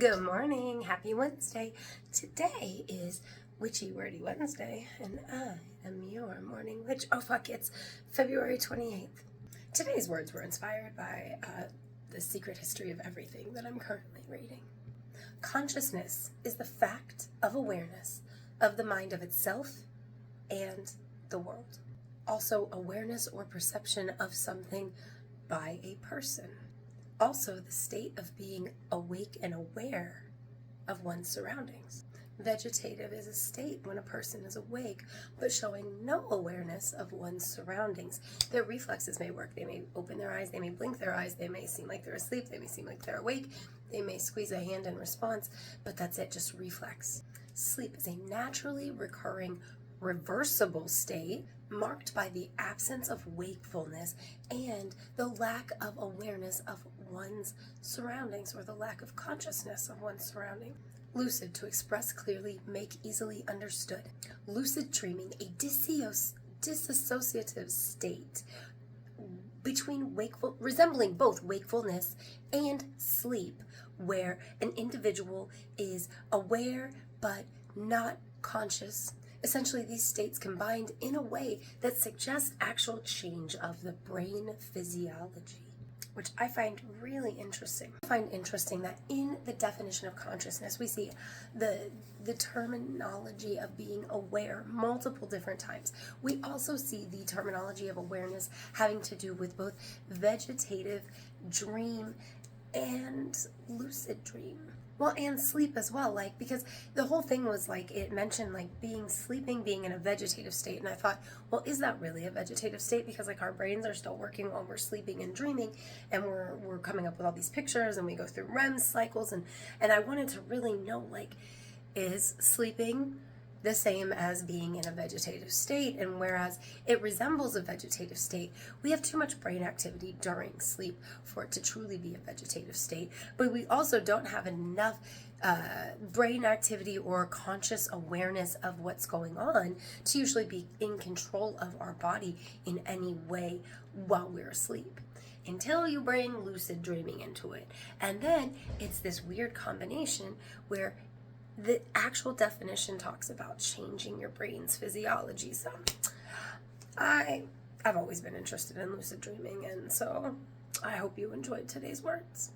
Good morning, happy Wednesday. Today is Witchy Wordy Wednesday, and I am your morning witch. Oh fuck, it's February 28th. Today's words were inspired by The Secret History of Everything that I'm currently reading. Consciousness is the fact of awareness of the mind of itself and the world. Also, awareness or perception of something by a person. Also, the state of being awake and aware of one's surroundings. Vegetative is a state when a person is awake, but showing no awareness of one's surroundings. Their reflexes may work. They may open their eyes, they may blink their eyes, they may seem like they're asleep, they may seem like they're awake, they may squeeze a hand in response, but that's it, just reflex. Sleep is a naturally recurring, reversible state marked by the absence of wakefulness and the lack of awareness of one's surroundings, or the lack of consciousness of one's surrounding. Lucid, to express clearly, make easily understood. Lucid dreaming, a dissociative state between resembling both wakefulness and sleep, where an individual is aware but not conscious. Essentially, these states combined in a way that suggests actual change of the brain physiology, which I find really interesting. I find interesting that in the definition of consciousness, we see the terminology of being aware multiple different times. We also see the terminology of awareness having to do with both vegetative dream and lucid dream. Well, and sleep as well, because the whole thing was it mentioned sleeping, being in a vegetative state, and I thought, well, is that really a vegetative state? Because our brains are still working while we're sleeping and dreaming, and we're coming up with all these pictures, and we go through REM cycles, and I wanted to really know, is sleeping the same as being in a vegetative state? And whereas it resembles a vegetative state, we have too much brain activity during sleep for it to truly be a vegetative state. But we also don't have enough brain activity or conscious awareness of what's going on to usually be in control of our body in any way while we're asleep, until you bring lucid dreaming into it. And then it's this weird combination where the actual definition talks about changing your brain's physiology. So I've always been interested in lucid dreaming, and so I hope you enjoyed today's words.